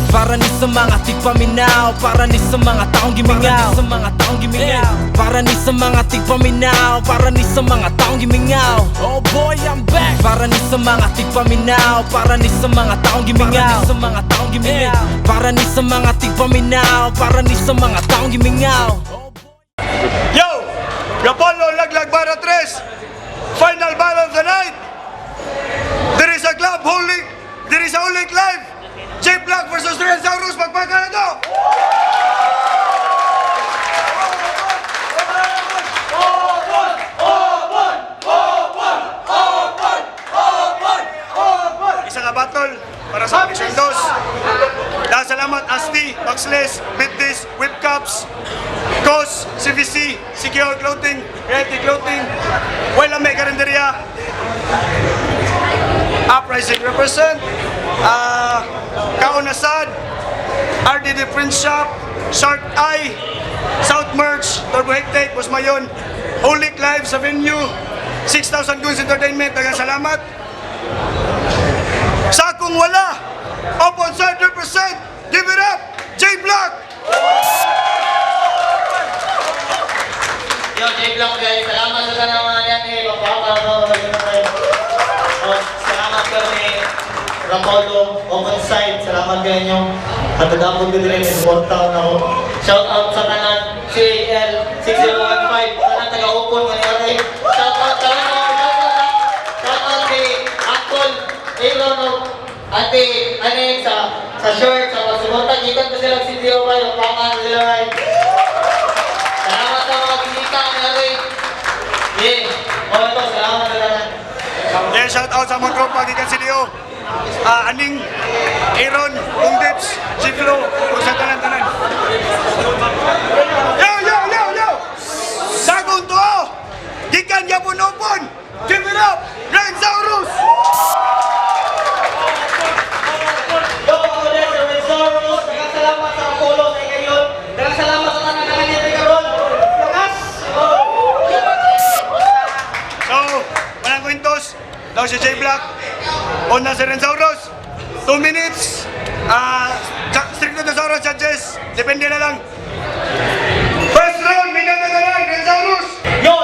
Para ni sa mga tigpaminaw, para ni sa mga taong gimingaw, sa mga taong gimingaw. Para ni sa mga tigpaminaw, para ni sa mga taong gimingaw. Oh boy, I'm back. Para ni sa mga tigpaminaw, para ni sa mga taong gimingaw, sa mga taong gimingaw. Para ni sa mga tigpaminaw, para ni sa mga taong gimingaw. Yo! Gapolo Laglag para 3. Final battle of the night. There is a club holding. There is a holding live. J Black versus Tyrannosaurus. Magpagkala to! Isa ka battle para sa Mission 2. Dahil salamat Asti, Maxless, Bitdis, Whipcaps, COS, CVC, Secure Clothing, Creative Clothing, Wailame Karinderia, Uprising Represent, Kaunasad, RDD Print Shop, Shark Eye, South Merch, Turbo Hectate, Busmayon, Holy Live sa venue, 6,000 Goons Entertainment, dagang salamat. Sa kung wala, upon 100%, give it up, J Black! Yo, J Black guys, salamat sa naman yan eh, salamat ko ni Ramolo, open side, salamat kayo nyo. At nagapon ko din rin, supportaw na ako. Shout out sa kanan, CAL 6015, kanan taga-upon, mangyari. Shout out kay Akol, Aaron, Ate, Aning, sa shirt, sa pagsuporta, gikan ko silang CDO kayo, pakaan sila kayo. Salamat sa mga bisita, nangyari. Yeah, o ito, salamat sa kanan. Yeah, shout out sa mga tropa, gikan CDO. Aning, Aaron, Dips, Chiflo, kung sa tanan-tanan. Yo! Sagong to! Gikan yapon-opon! Give it up! Tyrannosaurus! Yo, ako din sa Tyrannosaurus. Dagang salamat sa Apollo sa ngayon. Dagang salamat sa tanan-tanan niya kay Karon. Lakas! So, walang kwintos. Daw si J Black. On na si Tyrannosaurus. 2 minutes. Strict Tyrannosaurus judges. Depende na lang. First round, minang na lang, Tyrannosaurus. Yo!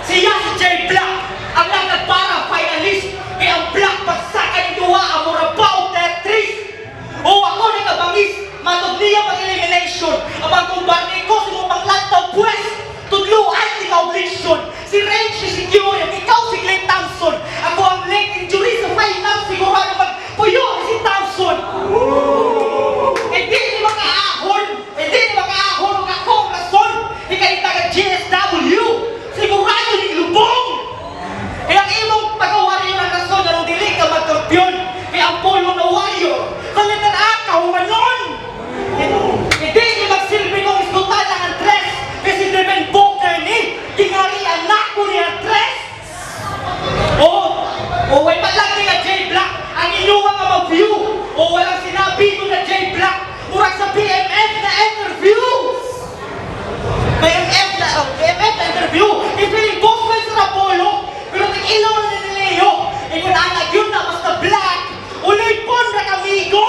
Siya si J Black ang nagpara finalist kaya ang Black pagsakan duwa ang murabaw Tetris. O ako nagabangis matod niya pag-elimination ang pagkumbarni ko sa mong panglantaw pwes tudluan ikaw oblision si Range si Secure ikaw si Clay Thompson ako ang leg injury sa final sigurado magpuyo si Thompson. Hindi ni makaahon ang akong rason ikay taga GSW sigurado ni lubong. Kaya ang imong pag-warrior ng rason na nung dili ka magkampiyon kaya ang polo na warrior kalitan ka humanon. Hindi ni magsilbi kong iskutan ng Andres kasi Devin Booker ni tingali anak ko ni Andres. Way pa lang ni J Black ang inyong mga mag-view walang sinabi ko na J Black murag sa BMF na interview. BMF na interview ipiling Bosman sa Rapolo pero nag-ilaw na ni Leo ikon anak yun na basta Black ulipon na kamigo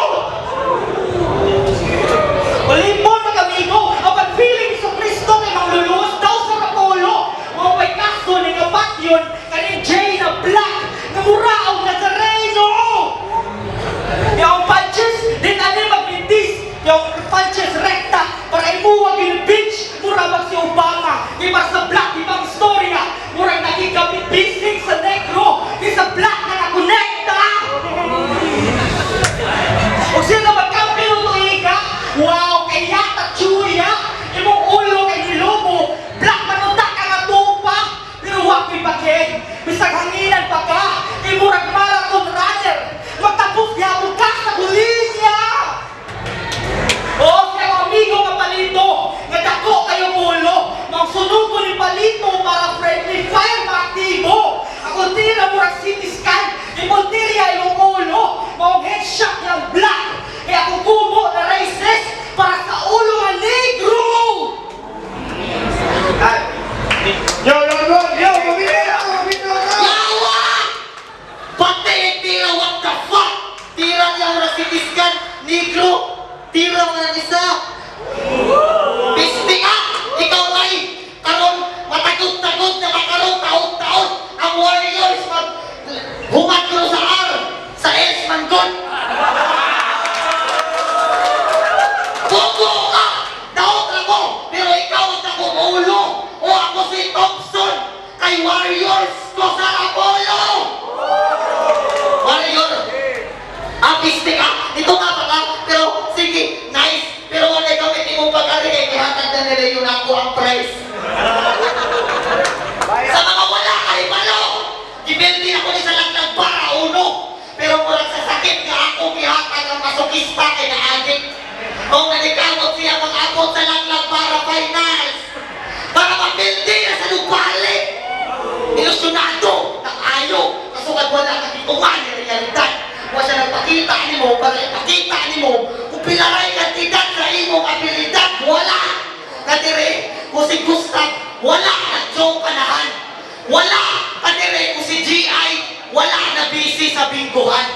ang pag-feeling sa Kristo kay mangluluwas daw sa Rapolo mga may kaso ni Kabatyon kanin J na Black na muraw Nazareno yung punches din ano magbintis yung punches rekta para imuwag yung bitch murabag si Obama di ba sa Black di bang istorya murag nakikapit bisig sa negro di sa Black na nakonekta o siya na magkampiyon to ika wow kaya tatsuya imong ulo kay nilobo Black manuta ka nga tupa pero wag ko'y bakit bisag hanginan pa ka imurag marathon runner magtapos yapon ka sa bulinya kaya amigo nga palito nga dako kayo ulo magsunod ko ni palito para friendly fire maaktibo ako tira murag CT scan ipuntirya yung ulo mga headshot ng Black kaya ako kubo na racist para sa ulo nga negro. Yo! Yawa! Pati tira, what the fuck? Tira niya drogista kay na-addict. Kung nanikamot siya mag-abot sa langlang para finals. Para mapildi na sa lupalik. Ilusyonado, nakayo, kasukad wala kakitungan ni realidad. Huwag siya nagpakita ni mo para ipakita ni mo kung pilaray kantidad sa imong abilidad. Wala! Kadire, kung si Gustav, wala nag-joke kanahan. Wala! Kadire, kung si GI, wala na busy sa bingguhan.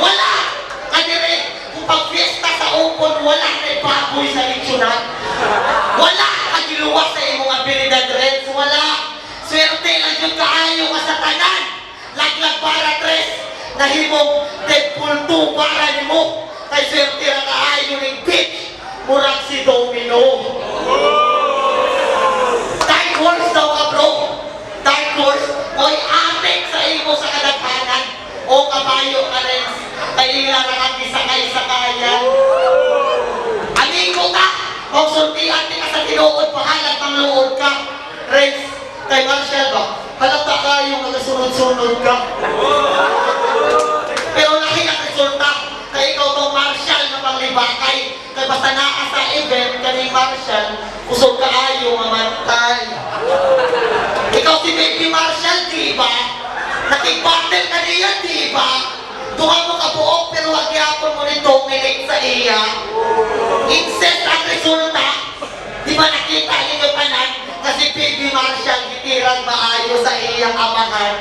Wala! Kadire, kung pag-fiesta sa upon, wala na ibaboy sa leksyonan. Wala! Kagiluwas sa imong abilidad, Reds. Wala! Swerte lang yung kaayo ka sa tanan. Laglag para tres. Nahimong Deadpool 2 para ni mo. Kay swerte lang kaayo ng bitch. Murag si Domino. Dark horse daw ka bro. Dark horse. Oy atek sa imo sa kadaghanan. O kabayo ka rin. Kay ila nakakisakay sa kaya. Amigo ka. Kung sultian ka sa tinuod, pahalag ng luod ka. Reds. Kay Marshall ba? Halata kayo nagasunod-sunod ka. Pero laki ang resulta. Kay ikaw tong Marshall na panglibakay. Kay basta naa sa event kaning Marshall, kusog kaayo mamantay. Ikaw si Baby Marshall, di ba? Nakipattel ka niya, di ba? Duha mo kabuok pero wag yapon mo nito milik sa iya. Incest ang resulta. Di ba nakita ninyo tanan? Kasi Baby Marshall gitirang maayo sa iyang amahan.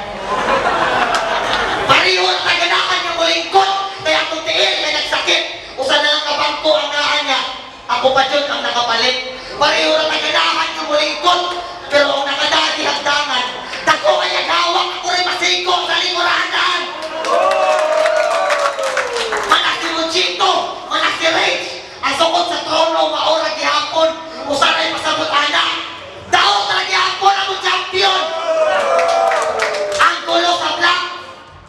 Pariho ang taganakan niya mo lingkod. Kaya akong tiil, kaya nagsakit. Usa na lang kabangko ang naan niya. Ako pa dyan ang nakapalit. Pariho ang taganakan niya mo lingkod. Pero ang nakadati hagdangan, dako kaya gawang ako rin masiko sa linguranan. Manas si Luchito, manas si Rage. Ang sukot sa trono, maora gihapon. Usaray pasabot anak. Daot lagi ako na mo champion! Ang gulo sa black,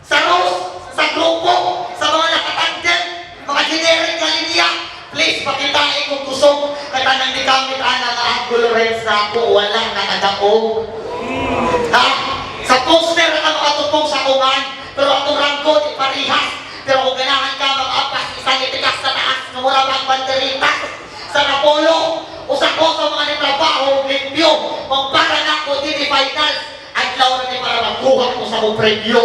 sa rose, sa grupo, sa mga nakatandem, mga generic na linya, please pakitain kung kusog kaya nang di gamit ana nga ang gulo rin sa ako, wala nakadaog. Ha? Sa poster na makatupong sa kuman, pero atong ranggo di parihas. Pero kung ganahan ka mag-apas, isang itikas sa taas, namura ang banderitas sa Napolo, usa ko sa mga nitrabaho, limpyo, magpara na ko din finals, adlaw na ni para magkuha ko sa mong premyo.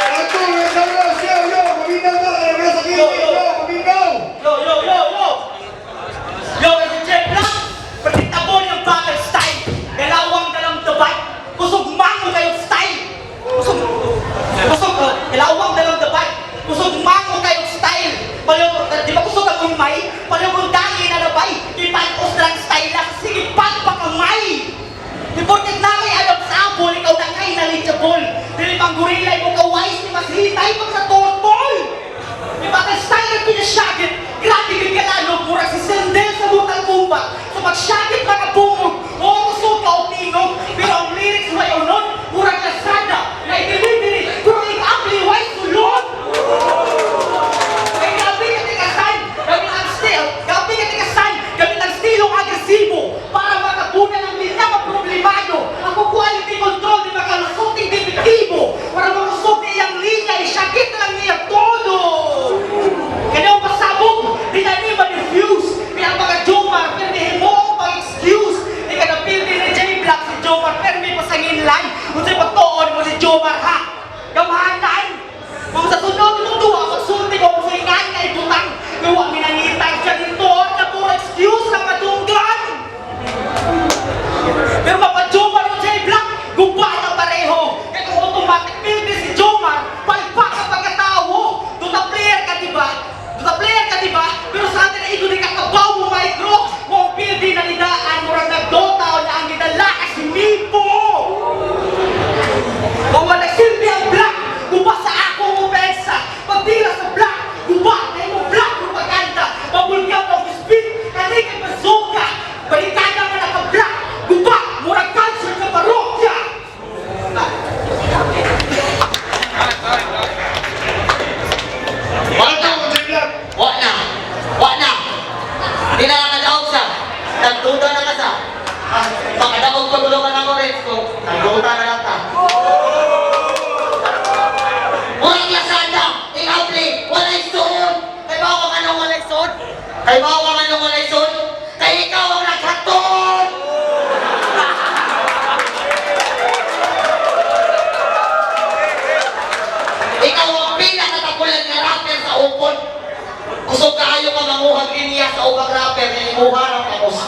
Ako, Sauros, yo, maminaw na, kaya sa kilo, maminaw! Yo, si Jay Black, predictable yung battle style. Dalawang dalang debat. Kusog mango kayong style. Kusog, dalawang dalang debat. Kusog mango kayong style. Di ba kusog ang umay? Palugong dali na nabay. Di panos lang style lang. Sige, pagpakamay. Di porket na may alam sa apol, ikaw na kay nalitable. Dili pang gorilay mo kawais, di mas hitay pag sa tortol. Di ba ang style na pinasyagit? Grabe bigkalano, mura si Sendel sa Mortal Kombat. So magsyagit mga bungog, o kusog ka o tingog. Pero ang lyrics may unon, mura kasada. Na i-delivery, pero i-ampli, why sulod? Kaya gabi ka tikasan, gamit ang stilong agresibo para makabunan ang linya ka problemado. Ako quality control, di makalusuting depektibo. Para malusot niya ang linya, isyagit lang niya todo. Kaya ang pasabog, di na niya ma-diffuse. Kaya ang mga jumar, pindihin mo ang pang-excuse. Di ka napildi ni J.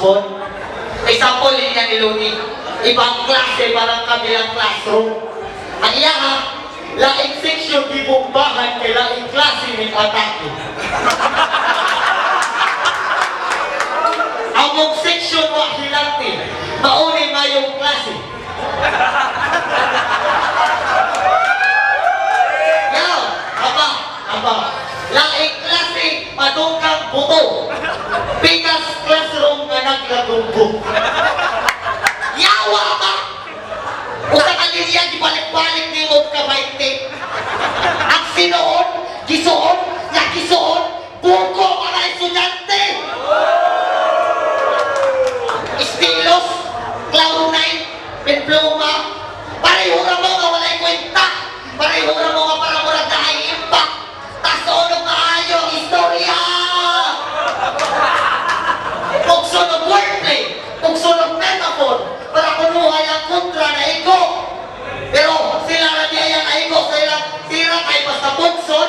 Pugson. Example, linya ni Luni. Ibang klase, parang kabilang classroom. Ang iya ha, laing section di bumbahan kay laing klase ni atake. Ang mong section wa hilanti, mauni mayong klase. Yaw, aba, laing klase, madungkang buto. Pikas classroom nga naglagumbo. Yawa ka! Usa ka linya, gibalik-balik ni mo ka 20. Ang sinoon, gisuon, nga gisuon, buko mga estudyante! Estilos, cloud nine, diploma, pareho na mo nga walay kwenta, pareho na mo nga para murag na high impact, tas unog maayo ang istorya! Pagsunog wordplay, pagsunog metaphor, para kunuhay ang kontra na iko. Pero sila na niya yung iko, sila kay basta pugson,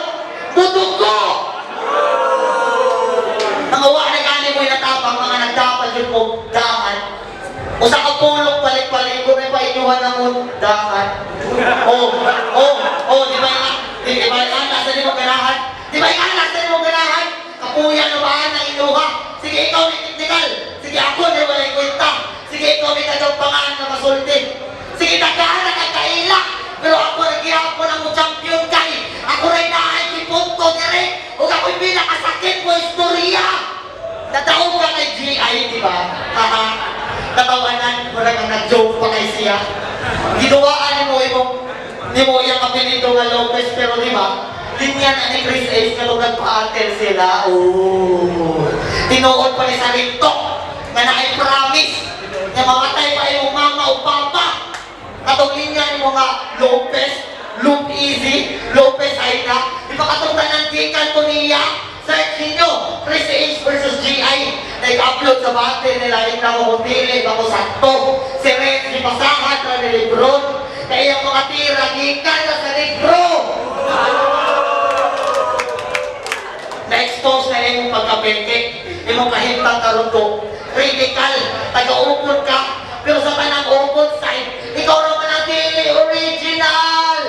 budugo! Mga nagani mo yung natapang, mga nagtapal yung mugdahan. O sa kapulong balik-balik ko, may painuhan ng mugdahan. Di ba yung anas na di mo ganahan? Di ba yung anas na di mo ganahan? Kapuyan na baan ng inuha? Sige, ikaw may technical. Sige, ako na walay kwenta. Sige, ikaw may kagawpangaan na masulti. Sige, nagkaan na kakaila. Pero ako nag-ihapon ang champion kay. Ako rin na-ay punto dire. Huwag ako'y pinakasakit mo istorya. Nataon ka kay GI, di ba? Haha. Natawanan mo na kang nag-joke pa kay siya. Ginuwaan mo iyang apelido nga Lopez, pero di ba? Linya na ni Chris Ace na nung nagpa-atel sila. Tinuod pa ni sa rintok nga na-promise na mamatay pa yung mama o papa. Katong linya ni mga Lopez, Loop Easy, Lopez Aina, di ba katong tanan kikan to niya? Search ninyo, Chris Ace versus GI. Nag-upload sa bate nila, hindi na ako pili, ako sakto. Si Red, si Pasahat, na ni Lebron. Kaya yung mga tira, gikan na sa negro. Na-expose na yung pagkapeke, yung kahintang karundo. Critical, taga-upod ka, pero sa kanang upod side, ikaw naman ang dili original!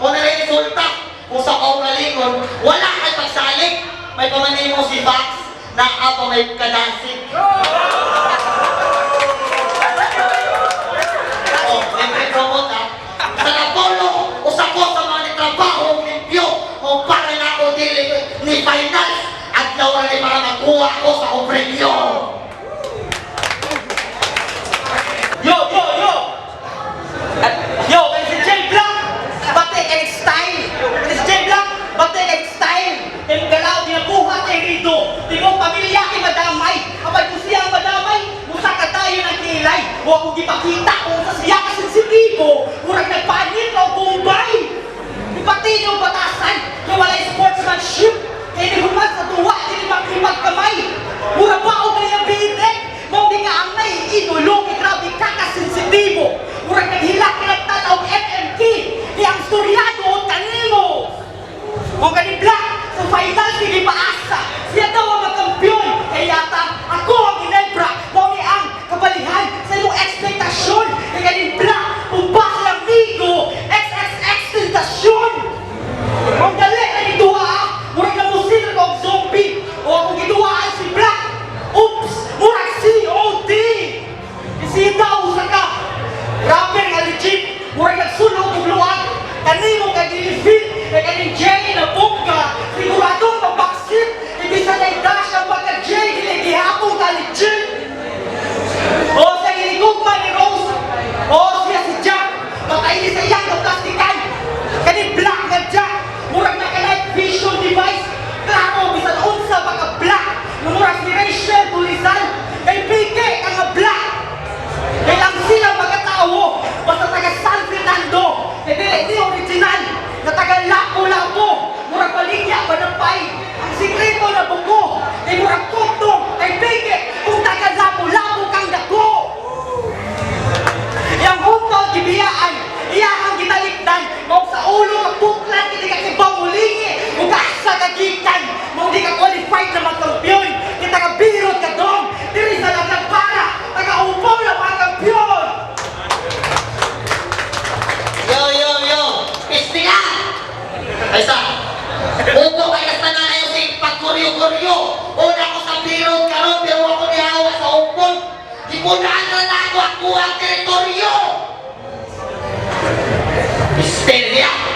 Muna na yung resulta. Kung sa kaugalingon, wala kay pagsalig. May pamanin mo si Vax na apa may kadasig. Libre promote ha. Sa Napolo, usa ko sa mga trabaho limpyo, kung para na ako dili ni finals, at nawa ni para magkuha ko sa premyo. Yo, kaya si Jay Black, batik and style. Kaya si Jay Black, batik and style. Kaya galaw, ginabuhat kay Rito. Tingong pamilya kay madamay. Kapag kung siya ang madamay, musaka tayo ng kilay. Huwag kong ipakita kung sa siya kasensitibo. Murag nagpanit o Bombay. Ipati yung batasan, yung walay sportsmanship. Kaya di humad sa tuwa, di magkamay. Murag ba o may abitin? Mong di nga ang naiidolo, kay grabe ka kasensitibo. Murag naghilak pinagtanaw MMK, di ang storyado o kanino. Kung gani Black, sa final hindi paasa, siya daw ang magkampiyon. Kaya yata, ako ang ginebra, mo ni ang kabalihan sa iyong ekspektasyon. Kaya gani Black, umbas ng amigo, XXX tentasyon. Kung dali na ituwa, murag na musil ko ang zombie, o akong gituwaan si Black, oops, murag COD. Kasi daw sa ka, rapper nga legit, murag nagsunog ng luwag, kanino ka gilifit, kaya kaning Jay na bongga, siguradong mabaksit, hindi sa naidash ang pagka-Jay, hinigihapong ka legit. O sa hiligugma ni Rose, o siya si Jack, makaili sa iyang kaplastikan, kaning Black nga Jack, murag na ka-night vision device, klaro, bisan unsa pagka-Black, murag si Rachel Tulizan, kay Pike ka nga Black. Kailang sila magkatao, basta taga-San Fernando, hindi original, na taga-Lapu-Lapu, murag baligya, banampay, ang sikreto na buko, ay murag kutong, ay Pike, kung taga-Lapu-Lapu kang dako. Yang hunto, gibiyaan, iyahang gitalikdan, mong sa ulo ang puklan, hindi ka kibamulingi, kung kaasa kagikan, mong di ka qualified na magkampiyon, kita ka birot ka dong,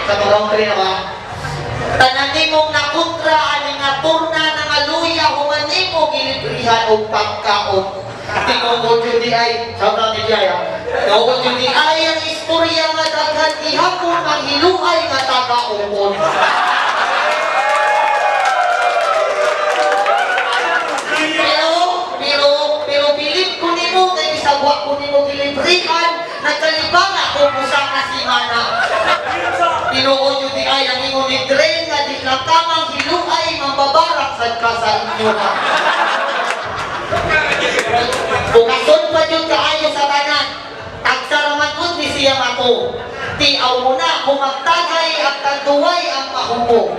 sa country na ba? Tanan nimong nakontra ani nga turna na nga luya human nimo gilibrihan og pagkaon. Tingong ko judi ay sabra ni Jaya. Tingong judi ay ang istorya nga daghan ihapon ang hiluay nga taga-upon. Pero bilib ko nimo kay bisagwa ko nimo gilibrihan nagkalibanga ko busa ka si mana. Tinuod yung di ay ang ingon ni Dre nga di lang tamang hiluay mambabarak sad ka sa inyo na. Bukason pa yun kaayo sa tanan. Tagsaraman ko di siya mato. Tiaw mo na kung magtagay at tagduway ang mahubo.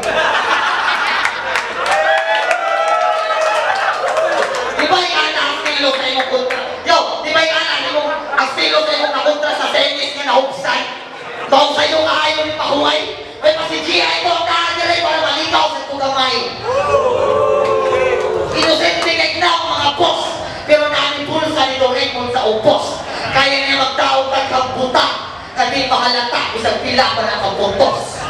Di ba yung ana ang stilo sa imong kontra? Yo, di ba yung ana ang stilo sa imong nakontra sa tennis nga nahubsay? Kung sa iyo ayaw ni pahuay, ay pasijia ito ang kaadiray para malikaw sa tugamay. Inosente kay na ang mga boss, pero namin pulsa ni Doraemon sa upos. Kaya niya magtaong tagkamputa, kasi mahalata isang pila pa nakapuntos.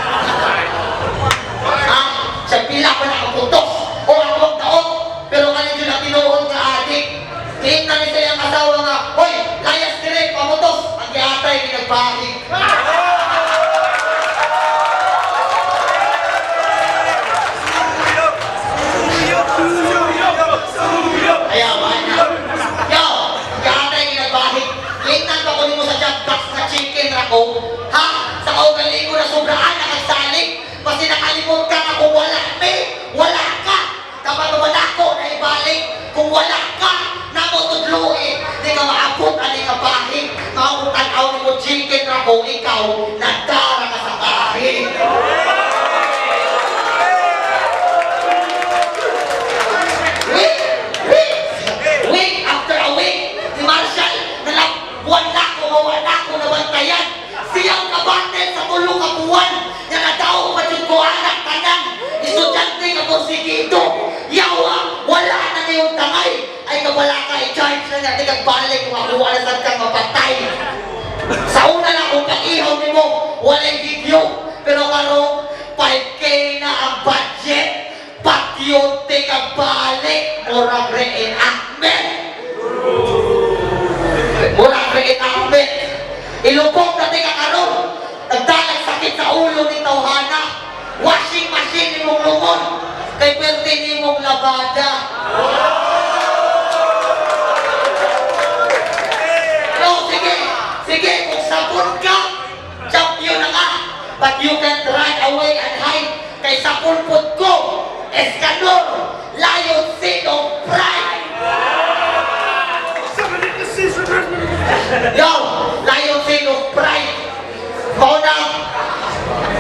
Ha? Isang pila pa nakapuntos. O ako magtaon, pero kanina yun ang tinuon ka adik. Tingnan niya yung asawa nga, hoy, layas dire, pamutos. Ang yatay, nagpahig. Kaya ba na? Yo, gata yung nagbahig. Tingnan pa ko mo sa jabbox na chicken rako. Ha? Sa kaugaling ko na sobraan nakagsalig. Kasi nakalimot ka na kung wala me, wala ka. Kapag wala ko na ibalik. Kung wala ka, namutudluin. Di ka maabot at di ka bahig. Makakutanaw ni mo chicken rako, ikaw, nagdara ka sa kahig. Week after a week, si Marshall, buwan na ko, mawa na ko nabantayan. Siyang kabantel sa tulong ka buwan, na nadaw pa dyan ko anak tanan. Estudyante ka konsigido, yawa, wala na ngayong tangay. Ay kabala ka, i-charge na natin kagbalik kung ako wala sa kang mapatay. Sa una lang kung pag-ihaw ni mo, walang video. Pero karong 5K na ang budget. Patyote ka balik, murag rein Ahmed. Murag rein Ahmed. Ilupok natin ka karon. Nagdalag sakit sa ulo ni Tawhana. Washing machine ni mong lumon. Kay pwerte ni mong labada. No, sige. Sige, kung sabon ka, champion na ka. But you can run away and hide. Kay sapon po ko. Escanor, Lion Seed of Pride! Yo, Lion Seed of Pride! Mauna,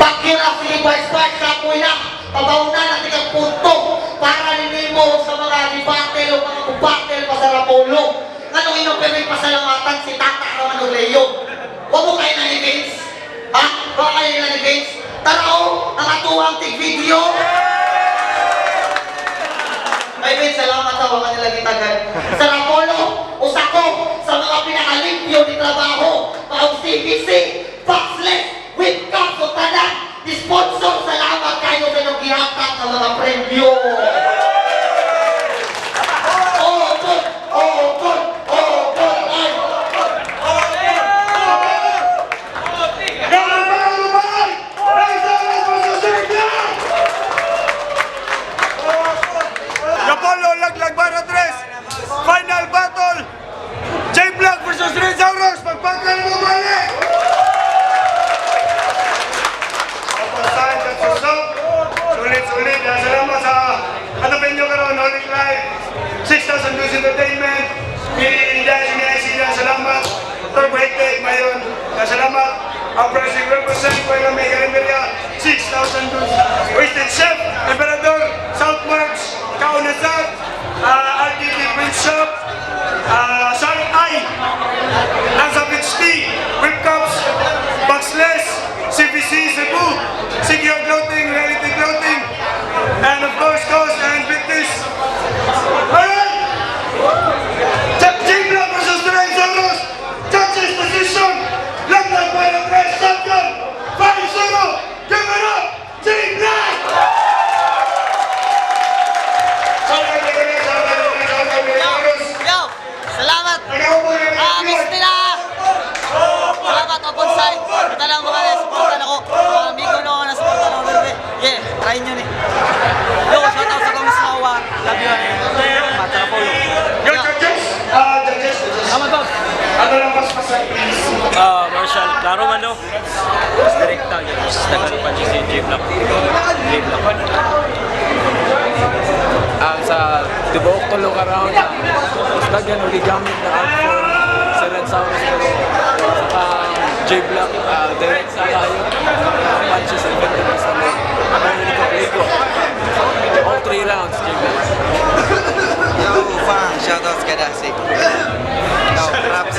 bakyo na Philippines sa apoy na, pabaw na natin ang punto para ninimo sa mga ribatel o mga kubatel pa sa Rapolo. Nga nung inopemay pasalamatan si Tata Raman Leo. Huwag mo kayo na ni Vince? Ha? Huwag kayo na ni Vince? Tara o, ang atuwang tig-video! Ay, Vince, salamat sa mga nila gitagan. Sa Rapolo, usako sa mga pinakalimpyo ni trabaho, paong CBC, Foxless, with cups o tanan, ni sponsor, salamat kayo sa inyong gihatag ng mga premyo. Oh, good, ay. Apollo Laglag Bara 3, final battle, J Black versus Rezaurus, magpagkal mo balik! Kapasahan ka susok, sulit-sulit, salamat sa hanapin nyo karoon, Holy Life, 6,000 News Entertainment, salamat, Turbo-Hectic, Mayon, salamat, ang Pressing Represent, Kuya May Garimberia, 6,000 News, Wasted Chef, Emperador, Southmarks, Kaunasat, RTP Print Shop, Shark Eye, Lanza Beach Tea, Whip Cups, Boxless, CBC Cebu, Secure Clothing, Reality Clothing, and of course, Coast and Fitness. Alright! J-Block versus Tyrannosaurus, judges decision, Laglag by the press champion, 5-0, Klaro man no. Mas direkta yun. Mas tagal pa si J Block. J Block. Ang sa tibuok tulong around mas daghan og gigamit na art form sa Red Saurus pero saka J-Block direct sa layo punches and victories sa mga Ligo. All 3 rounds J-Block. Yo, fam, shoutouts kay Dasik. Yo, props.